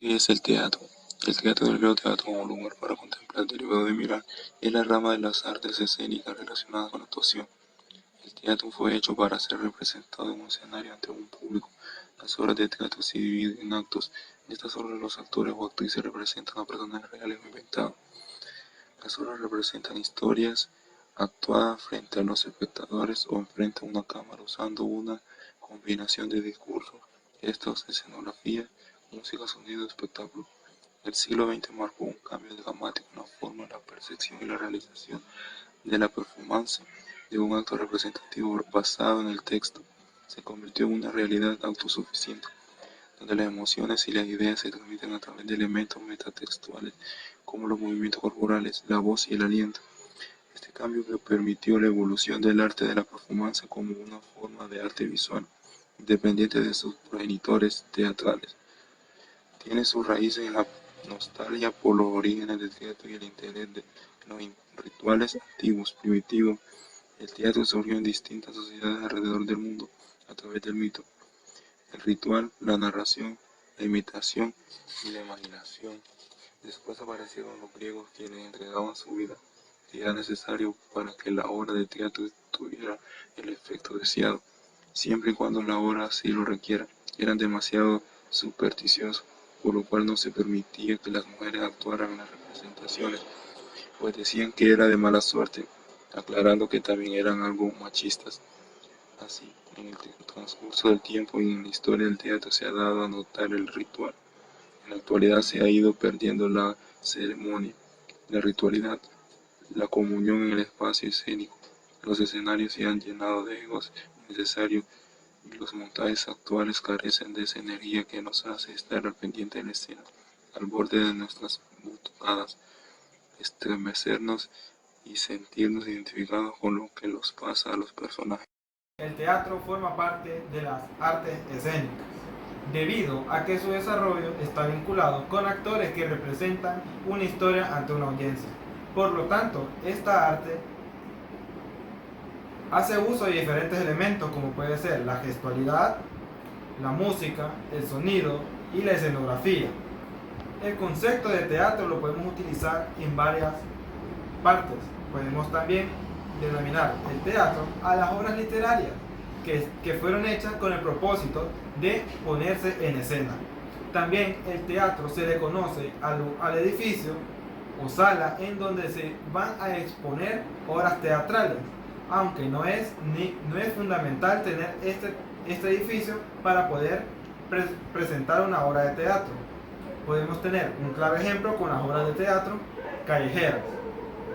¿Qué es el teatro? El teatro del griego teatro como lugar para contemplar, derivado de mirar, es la rama de las artes escénicas relacionadas con la actuación. El teatro fue hecho para ser representado en un escenario ante un público. Las obras de teatro se dividen en actos. En estas obras los actores o actrices representan a personajes reales o inventados. Las obras representan historias actuadas frente a los espectadores o frente a una cámara usando una combinación de discursos, gestos, escenografía, música, sonido, espectáculo. El siglo XX marcó un cambio dramático en la forma, la percepción y la realización de la performance de un acto representativo basado en el texto. Se convirtió en una realidad autosuficiente, donde las emociones y las ideas se transmiten a través de elementos metatextuales como los movimientos corporales, la voz y el aliento. Este cambio que permitió la evolución del arte de la performance como una forma de arte visual, independiente de sus progenitores teatrales. Tiene sus raíces en la nostalgia por los orígenes del teatro y el interés de los rituales antiguos, primitivos. El teatro surgió en distintas sociedades alrededor del mundo a través del mito, el ritual, la narración, la imitación y la imaginación. Después aparecieron los griegos quienes entregaban su vida, que era necesario para que la obra de teatro tuviera el efecto deseado, siempre y cuando la obra así lo requiera. Eran demasiado supersticiosos, por lo cual no se permitía que las mujeres actuaran en las representaciones, pues decían que era de mala suerte, aclarando que también eran algo machistas. Así, en el transcurso del tiempo y en la historia del teatro se ha dado a notar el ritual. En la actualidad se ha ido perdiendo la ceremonia, la ritualidad, la comunión en el espacio escénico. Los escenarios se han llenado de egos innecesarios y los montajes actuales carecen de esa energía que nos hace estar al pendiente de la escena, al borde de nuestras butacadas, estremecernos y sentirnos identificados con lo que les pasa a los personajes. El teatro forma parte de las artes escénicas, debido a que su desarrollo está vinculado con actores que representan una historia ante una audiencia. Por lo tanto, esta arte hace uso de diferentes elementos como puede ser la gestualidad, la música, el sonido y la escenografía. El concepto de teatro lo podemos utilizar en varias partes. Podemos también denominar el teatro a las obras literarias que fueron hechas con el propósito de ponerse en escena. También el teatro se le conoce al edificio o sala en donde se van a exponer obras teatrales, aunque no es fundamental tener este edificio para poder presentar una obra de teatro. Podemos tener un claro ejemplo con las obras de teatro callejeras.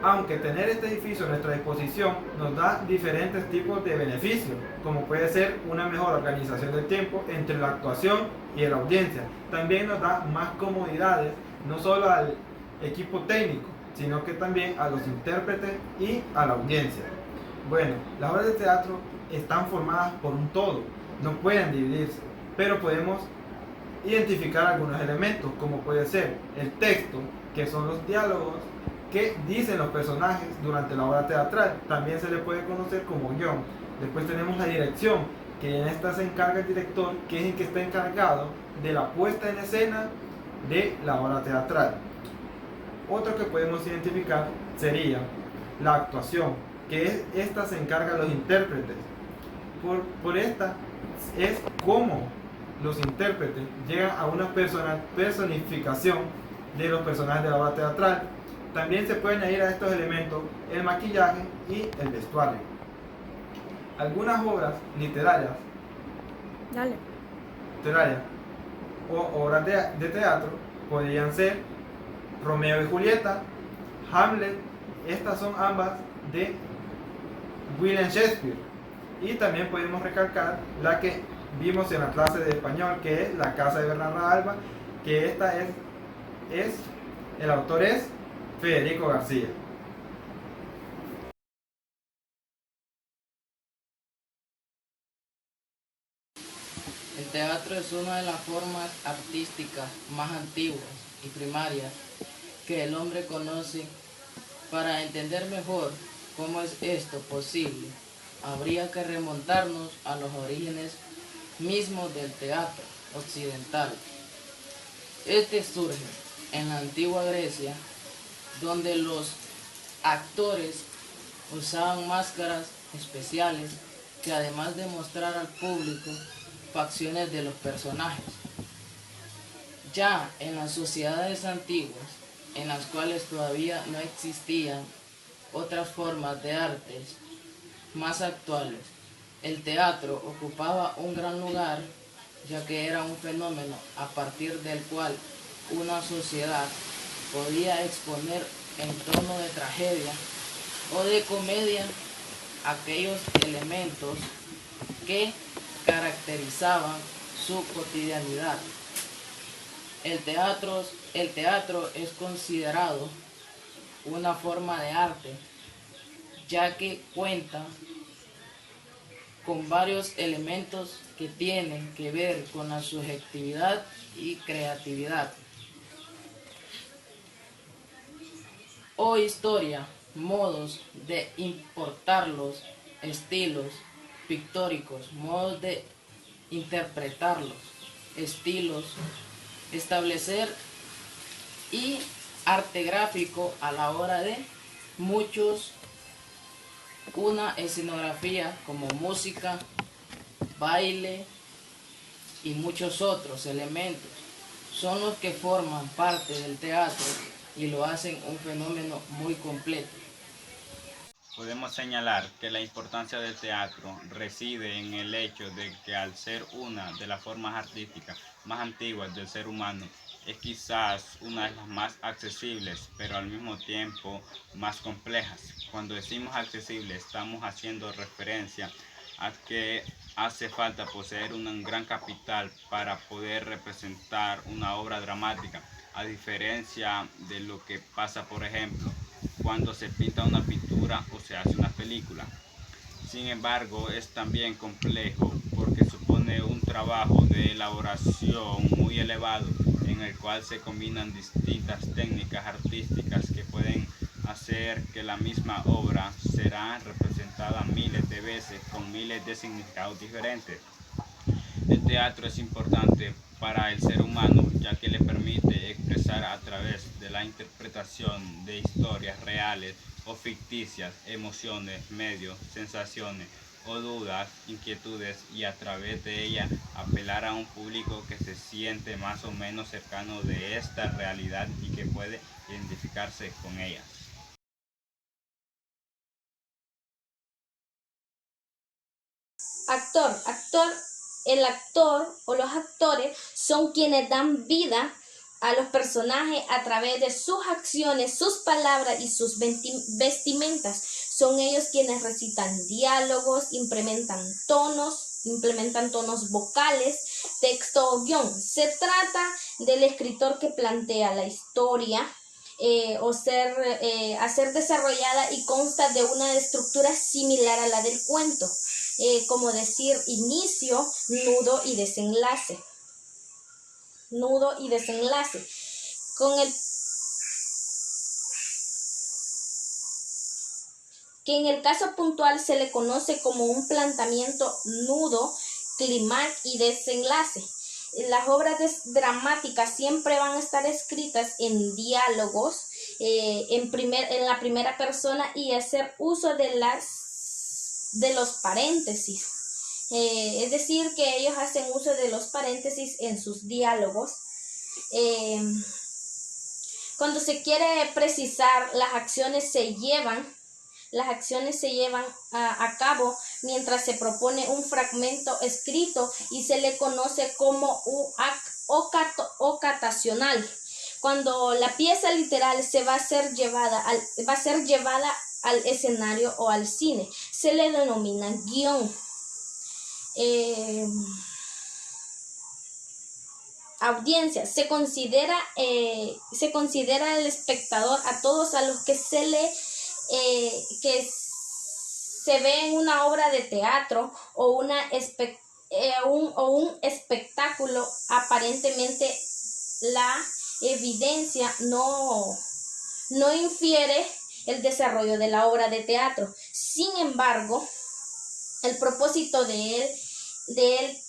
Aunque tener este edificio a nuestra disposición nos da diferentes tipos de beneficios, como puede ser una mejor organización del tiempo entre la actuación y la audiencia. También nos da más comodidades, no solo al equipo técnico, sino que también a los intérpretes y a la audiencia. Bueno, las obras de teatro están formadas por un todo, no pueden dividirse, pero podemos identificar algunos elementos, como puede ser el texto, que son los diálogos que dicen los personajes durante la obra teatral. También se le puede conocer como guión. Después tenemos la dirección, que en esta se encarga el director, que es el que está encargado de la puesta en escena de la obra teatral. Otro que podemos identificar sería la actuación, que esta se encarga de los intérpretes. Por esta es como los intérpretes llegan a una personificación de los personajes de la obra teatral. También se pueden añadir a estos elementos el maquillaje y el vestuario. Algunas obras literarias, o obras de teatro podrían ser Romeo y Julieta, Hamlet. Estas son ambas de William Shakespeare. Y también podemos recalcar la que vimos en la clase de español, que es La casa de Bernarda Alba, que esta el autor es Federico García. El teatro es una de las formas artísticas más antiguas y primarias que el hombre conoce. Para entender mejor cómo es esto posible, habría que remontarnos a los orígenes mismos del teatro occidental. Este surge en la antigua Grecia, donde los actores usaban máscaras especiales que además de mostrar al público facciones de los personajes. Ya en las sociedades antiguas, en las cuales todavía no existían otras formas de artes más actuales, el teatro ocupaba un gran lugar, ya que era un fenómeno a partir del cual una sociedad podía exponer en tono de tragedia o de comedia aquellos elementos que caracterizaban su cotidianidad. El teatro es considerado una forma de arte, ya que cuenta con varios elementos que tienen que ver con la subjetividad y creatividad. O historia, modos de importarlos, estilos pictóricos, modos de interpretarlos, estilos, establecer y arte gráfico a la hora de muchos, una escenografía como música, baile y muchos otros elementos son los que forman parte del teatro y lo hacen un fenómeno muy completo. Podemos señalar que la importancia del teatro reside en el hecho de que al ser una de las formas artísticas más antiguas del ser humano, es quizás una de las más accesibles, pero al mismo tiempo más complejas. Cuando decimos accesible, estamos haciendo referencia a que hace falta poseer un gran capital para poder representar una obra dramática, a diferencia de lo que pasa, por ejemplo, cuando se pinta una pintura o se hace una película. Sin embargo, es también complejo porque supone un trabajo de elaboración muy elevado en el cual se combinan distintas técnicas artísticas que pueden hacer que la misma obra será representada miles de veces con miles de significados diferentes. El teatro es importante para el ser humano, ya que le permite expresar a través de la interpretación de historias reales o ficticias, emociones, medios, sensaciones o dudas, inquietudes, y a través de ella apelar a un público que se siente más o menos cercano de esta realidad y que puede identificarse con ellas. El actor o los actores son quienes dan vida a los personajes a través de sus acciones, sus palabras y sus vestimentas. Son ellos quienes recitan diálogos, implementan tonos vocales, texto o guión. Se trata del escritor que plantea la historia a ser desarrollada y consta de una estructura similar a la del cuento. Como decir inicio, nudo y desenlace. Que en el caso puntual se le conoce como un planteamiento, nudo, clímax y desenlace. Las obras dramáticas siempre van a estar escritas en diálogos, en la primera persona, y hacer uso de los paréntesis. Es decir, que ellos hacen uso de los paréntesis en sus diálogos. Cuando se quiere precisar, las acciones se llevan a cabo mientras se propone un fragmento escrito y se le conoce como ocatacional. Cuando la pieza literal va a ser llevada al escenario o al cine, se le denomina guión. Audiencia, se considera el espectador a todos a los que se ve en una obra de teatro o un espectáculo. Aparentemente la evidencia no infiere el desarrollo de la obra de teatro. Sin embargo, el propósito de él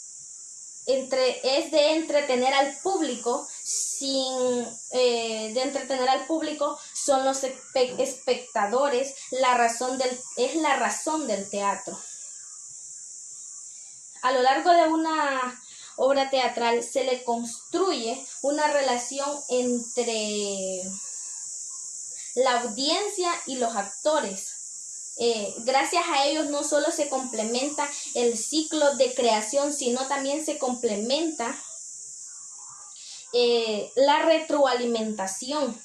es de entretener al público, son los espectadores, es la razón del teatro. A lo largo de una obra teatral se le construye una relación entre la audiencia y los actores. Gracias a ellos no solo se complementa el ciclo de creación, sino también se complementa la retroalimentación.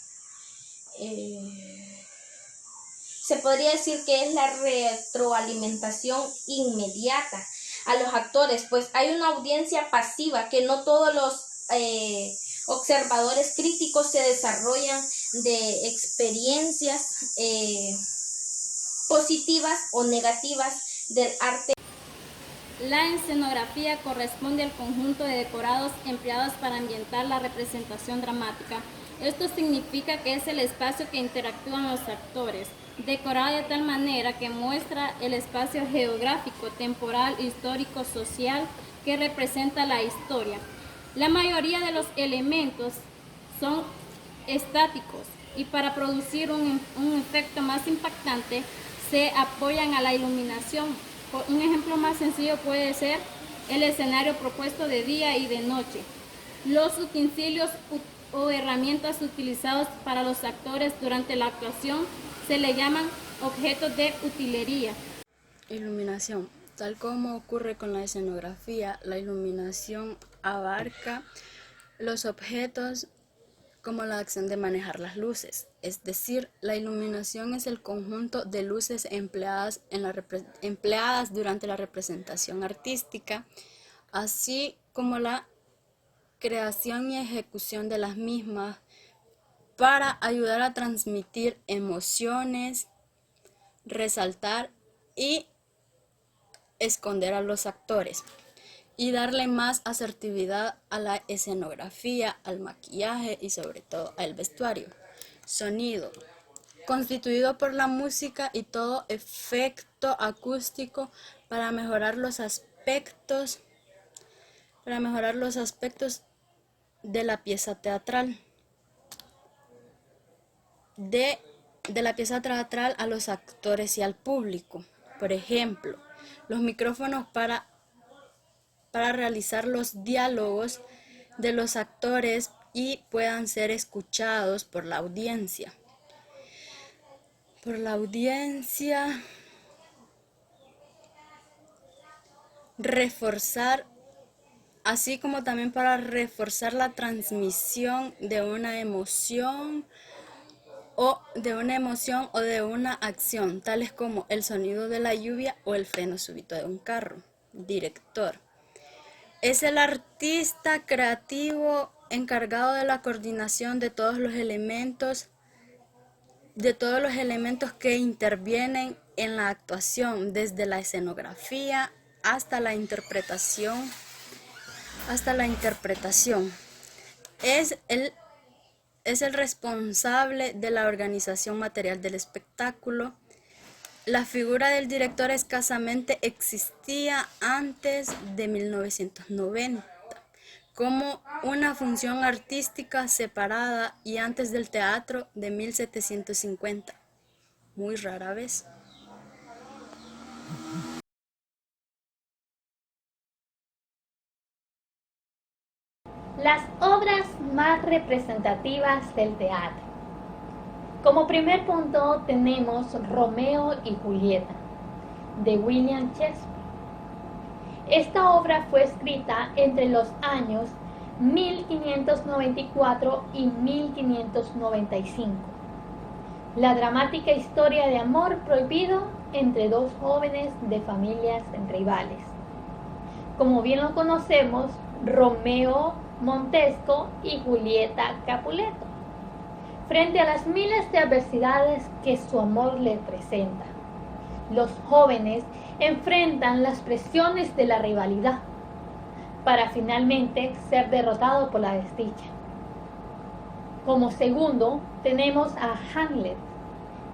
Se podría decir que es la retroalimentación inmediata a los actores, pues hay una audiencia pasiva que no todos los observadores críticos se desarrollan de experiencias positivas o negativas del arte. La escenografía corresponde al conjunto de decorados empleados para ambientar la representación dramática. Esto significa que es el espacio que interactúan los actores, decorado de tal manera que muestra el espacio geográfico, temporal, histórico, social que representa la historia. La mayoría de los elementos son estáticos y para producir un efecto más impactante se apoyan a la iluminación. Un ejemplo más sencillo puede ser el escenario propuesto de día y de noche. Los utensilios o herramientas utilizados para los actores durante la actuación se le llaman objetos de utilería. Iluminación. Tal como ocurre con la escenografía, la iluminación abarca los objetos como la acción de manejar las luces, es decir, la iluminación es el conjunto de luces empleadas durante la representación artística, así como la creación y ejecución de las mismas para ayudar a transmitir emociones, resaltar y esconder a los actores y darle más asertividad a la escenografía, al maquillaje y sobre todo al vestuario. Sonido, constituido por la música y todo efecto acústico para mejorar los aspectos de la pieza teatral. De la pieza teatral a los actores y al público. Por ejemplo, los micrófonos para realizar los diálogos de los actores y puedan ser escuchados por la audiencia. Reforzar, así como también para reforzar la transmisión de una emoción o de una acción, tales como el sonido de la lluvia o el freno súbito de un carro. Director. Es el artista creativo encargado de la coordinación de todos los elementos que intervienen en la actuación, desde la escenografía hasta la interpretación. Es el responsable de la organización material del espectáculo. La figura del director escasamente existía antes de 1990 como una función artística separada y antes del teatro de 1750. Muy rara vez. Las obras más representativas del teatro. Como primer punto tenemos Romeo y Julieta, de William Shakespeare. Esta obra fue escrita entre los años 1594 y 1595. La dramática historia de amor prohibido entre dos jóvenes de familias rivales. Como bien lo conocemos, Romeo Montesco y Julieta Capuleto, frente a las miles de adversidades que su amor le presenta. Los jóvenes enfrentan las presiones de la rivalidad para finalmente ser derrotados por la desdicha. Como segundo tenemos a Hamlet,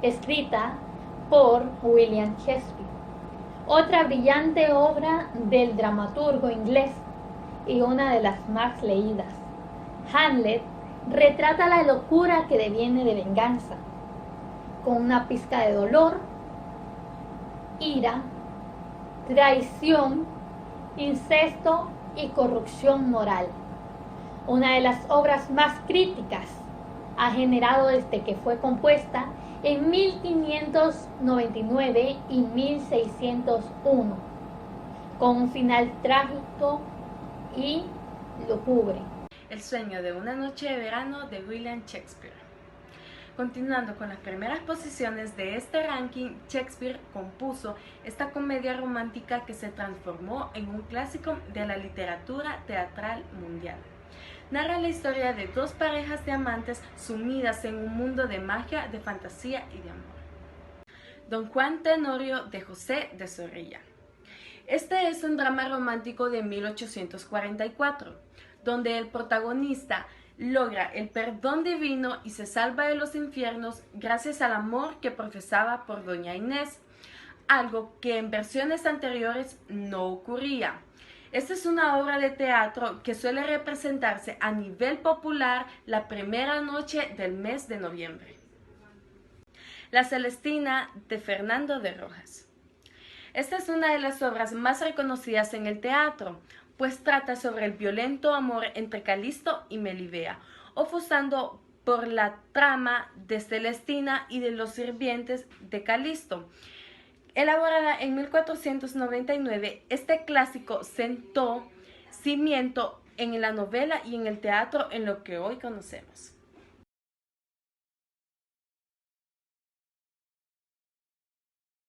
escrita por William Shakespeare, otra brillante obra del dramaturgo inglés y una de las más leídas. Hamlet retrata la locura que deviene de venganza, con una pizca de dolor, ira, traición, incesto y corrupción moral. Una de las obras más críticas ha generado desde que fue compuesta en 1599 y 1601, con un final trágico y lúgubre. El sueño de una noche de verano de William Shakespeare. Continuando con las primeras posiciones de este ranking, Shakespeare compuso esta comedia romántica que se transformó en un clásico de la literatura teatral mundial. Narra la historia de dos parejas de amantes sumidas en un mundo de magia, de fantasía y de amor. Don Juan Tenorio de José de Zorrilla. Este es un drama romántico de 1844, donde el protagonista logra el perdón divino y se salva de los infiernos gracias al amor que profesaba por doña Inés, algo que en versiones anteriores no ocurría. Esta es una obra de teatro que suele representarse a nivel popular la primera noche del mes de noviembre. La Celestina de Fernando de Rojas. Esta es una de las obras más reconocidas en el teatro, pues trata sobre el violento amor entre Calisto y Melibea, ofuscando por la trama de Celestina y de los sirvientes de Calisto. Elaborada en 1499, este clásico sentó cimiento en la novela y en el teatro en lo que hoy conocemos.